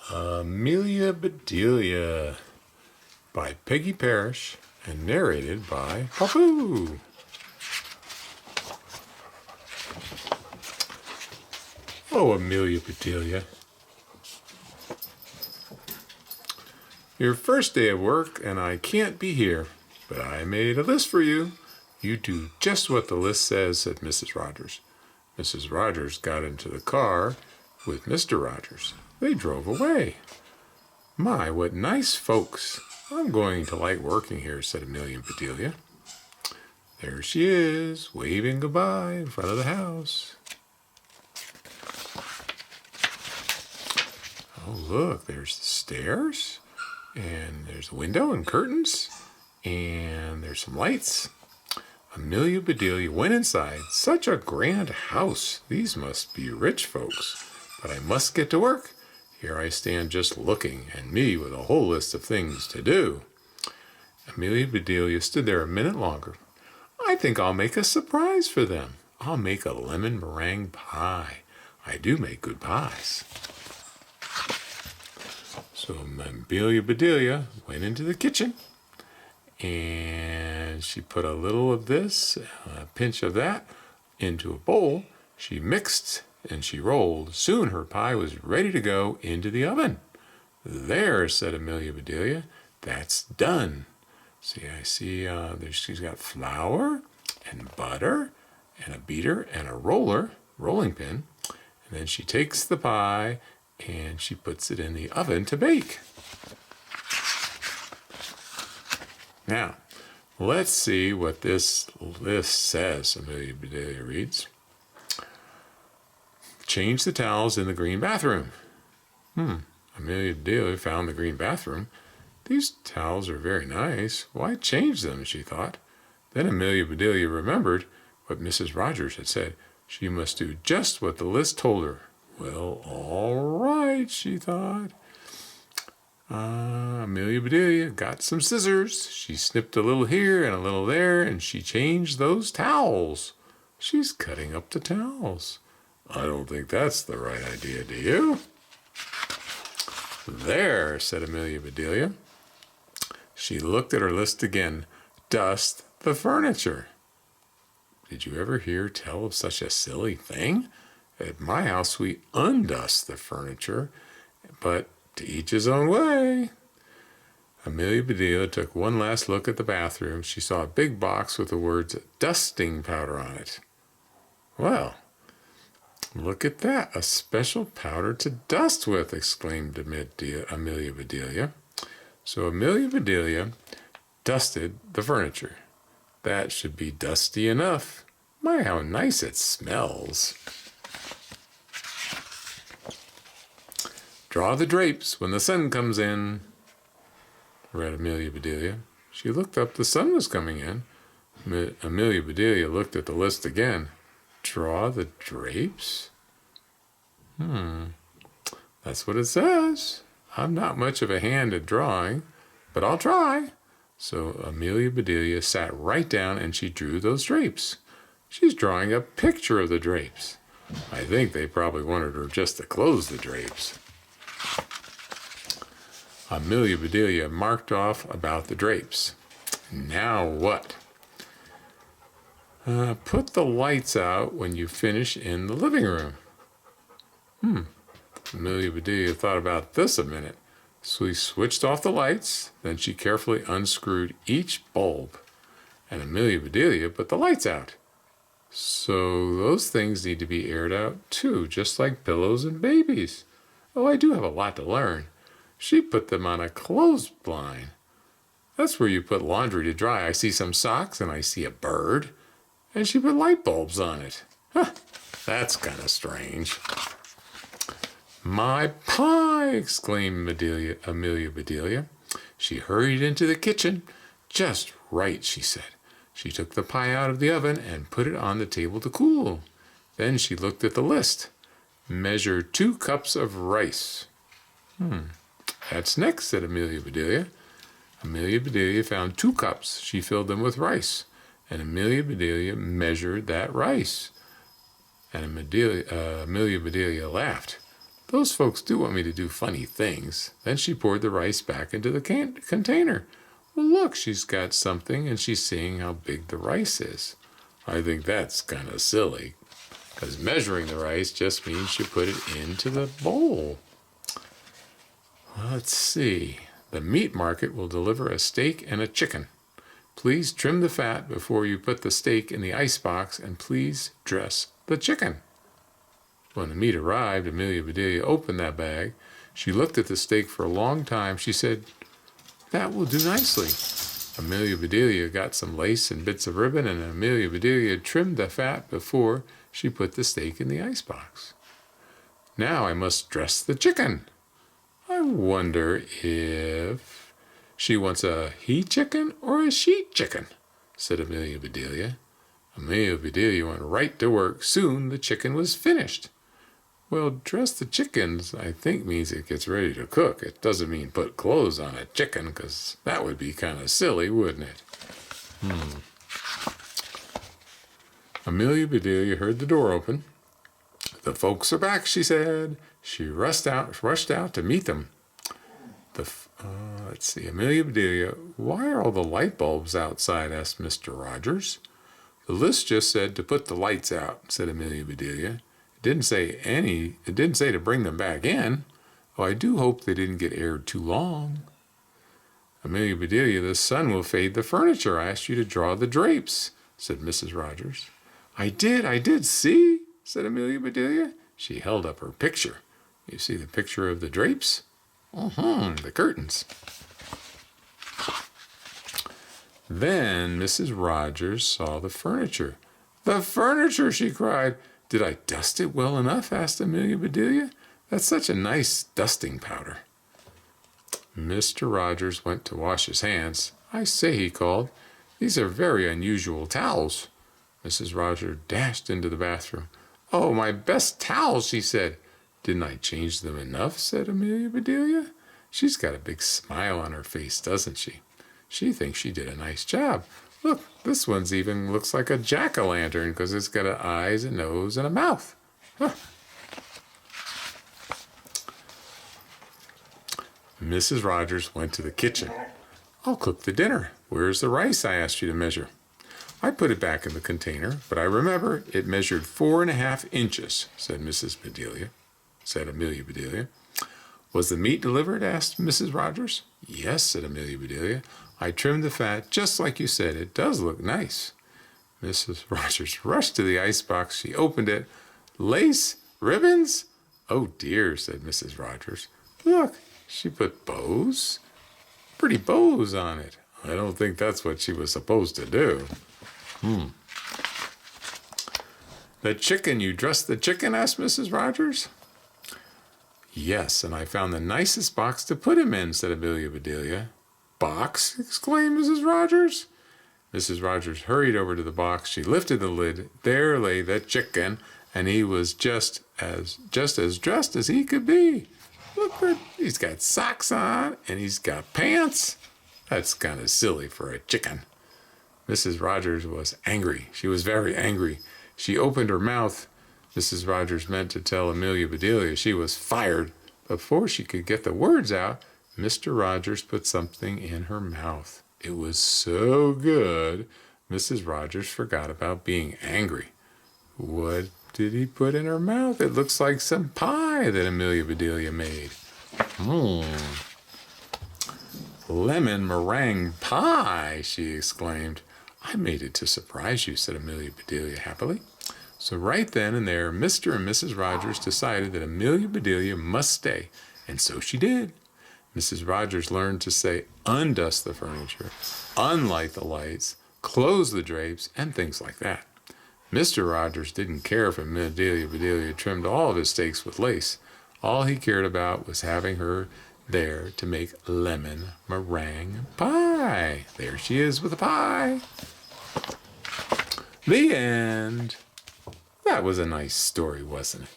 Amelia Bedelia by Peggy Parrish and narrated by Papu. Oh, Amelia Bedelia. Your first day of work and I can't be here, but I made a list for you. You do just what the list says, said Mrs. Rogers. Mrs. Rogers got into the car with Mr. Rogers. They drove away. My, what nice folks. I'm going to like working here, said Amelia Bedelia. There she is, waving goodbye in front of the house. Oh, look, there's the stairs, and there's a window and curtains, and there's some lights. Amelia Bedelia went inside. Such a grand house. These must be rich folks. But I must get to work. Here I stand just looking, and me with a whole list of things to do. Amelia Bedelia stood there a minute longer. I think I'll make a surprise for them. I'll make a lemon meringue pie. I do make good pies. So Amelia Bedelia went into the kitchen, and she put a little of this, a pinch of that, into a bowl. She mixed and she rolled. Soon her pie was ready to go into the oven. There, said Amelia Bedelia, that's done. See, I see she's got flour and butter and a beater and a rolling pin. And then she takes the pie and she puts it in the oven to bake. Now, let's see what this list says, Amelia Bedelia reads. Change the towels in the green bathroom. Amelia Bedelia found the green bathroom. These towels are very nice. Why change them, she thought. Then Amelia Bedelia remembered what Mrs. Rogers had said. She must do just what the list told her. Well, all right, she thought. Amelia Bedelia got some scissors. She snipped a little here and a little there, and she changed those towels. She's cutting up the towels. I don't think that's the right idea, do you? There, said Amelia Bedelia. She looked at her list again. Dust the furniture. Did you ever hear tell of such a silly thing? At my house, we undust the furniture, but to each his own way. Amelia Bedelia took one last look at the bathroom. She saw a big box with the words dusting powder on it. Well, look at that, a special powder to dust with, exclaimed Amelia Bedelia. So Amelia Bedelia dusted the furniture. That should be dusty enough. My, how nice it smells. Draw the drapes when the sun comes in, read Amelia Bedelia. She looked up. The sun was coming in. Amelia Bedelia looked at the list again. Draw the drapes? That's what it says. I'm not much of a hand at drawing, but I'll try. So Amelia Bedelia sat right down and she drew those drapes. She's drawing a picture of the drapes. I think they probably wanted her just to close the drapes. Amelia Bedelia marked off about the drapes. Now what? Put the lights out when you finish in the living room. Amelia Bedelia thought about this a minute. So she switched off the lights. Then she carefully unscrewed each bulb. And Amelia Bedelia put the lights out. So those things need to be aired out too, just like pillows and babies. Oh, I do have a lot to learn. She put them on a clothesline. That's where you put laundry to dry. I see some socks and I see a bird. And she put light bulbs on it. That's kind of strange. My pie, exclaimed Amelia Bedelia. She hurried into the kitchen. Just right, she said. She took the pie out of the oven and put it on the table to cool. Then she looked at the list. Measure 2 cups of rice. That's next, said Amelia Bedelia. Amelia Bedelia found 2 cups. She filled them with rice. And Amelia Bedelia measured that rice. And Amelia Bedelia laughed. Those folks do want me to do funny things. Then she poured the rice back into the container. Well, look, she's got something, and she's seeing how big the rice is. I think that's kind of silly, because measuring the rice just means you put it into the bowl. Let's see. The meat market will deliver a steak and a chicken. Please trim the fat before you put the steak in the icebox, and please dress the chicken. When the meat arrived, Amelia Bedelia opened that bag. She looked at the steak for a long time. She said, "That will do nicely." Amelia Bedelia got some lace and bits of ribbon, and Amelia Bedelia trimmed the fat before she put the steak in the icebox. Now I must dress the chicken. I wonder if she wants a he chicken or a she chicken, said Amelia Bedelia. Amelia Bedelia went right to work. Soon the chicken was finished. Well, dress the chickens, I think, means it gets ready to cook. It doesn't mean put clothes on a chicken, because that would be kind of silly, wouldn't it? Amelia Bedelia heard the door open. "The folks are back," she said. She rushed out to meet them. Let's see, Amelia Bedelia, "Why are all the light bulbs outside?" asked Mr. Rogers. "The list just said to put the lights out," said Amelia Bedelia. It didn't say to bring them back in. Oh, I do hope they didn't get aired too long. Amelia Bedelia, "The sun will fade the furniture. I asked you to draw the drapes," said Mrs. Rogers. I did, see," said Amelia Bedelia. She held up her picture. You see the picture of the drapes? The curtains. Then Mrs. Rogers saw the furniture. "The furniture!" she cried. "Did I dust it well enough?" asked Amelia Bedelia. "That's such a nice dusting powder." Mr. Rogers went to wash his hands. "I say," he called, "these are very unusual towels." Mrs. Rogers dashed into the bathroom. "Oh, my best towels," she said. "Didn't I change them enough?" said Amelia Bedelia. She's got a big smile on her face, doesn't she? She thinks she did a nice job. Look, this one's even looks like a jack-o'-lantern because it's got eyes, a nose, and a mouth. Huh. Mrs. Rogers went to the kitchen. "I'll cook the dinner. Where's the rice I asked you to measure?" "I put it back in the container, but I remember it measured 4.5 inches, said Amelia Bedelia. "Was the meat delivered?" asked Mrs. Rogers. "Yes," said Amelia Bedelia. "I trimmed the fat just like you said. It does look nice." Mrs. Rogers rushed to the icebox. She opened it. "Lace? Ribbons?" "Oh, dear," said Mrs. Rogers. "Look, she put bows. Pretty bows on it. I don't think that's what she was supposed to do." "The chicken, you dressed the chicken?" asked Mrs. Rogers. "Yes, and I found the nicest box to put him in," said Amelia Bedelia. "Box?" exclaimed Mrs. Rogers. Mrs. Rogers hurried over to the box. She lifted the lid. There lay the chicken, and he was just as dressed as he could be. Look, he's got socks on, and he's got pants. That's kind of silly for a chicken. Mrs. Rogers was angry. She was very angry. She opened her mouth. Mrs. Rogers meant to tell Amelia Bedelia she was fired. Before she could get the words out, Mr. Rogers put something in her mouth. It was so good, Mrs. Rogers forgot about being angry. What did he put in her mouth? It looks like some pie that Amelia Bedelia made. "Lemon meringue pie," she exclaimed. "I made it to surprise you," said Amelia Bedelia happily. So right then and there, Mr. and Mrs. Rogers decided that Amelia Bedelia must stay, and so she did. Mrs. Rogers learned to say, undust the furniture, unlight the lights, close the drapes, and things like that. Mr. Rogers didn't care if Amelia Bedelia trimmed all of his steaks with lace. All he cared about was having her there to make lemon meringue pie. There she is with a pie. The end. That was a nice story, wasn't it?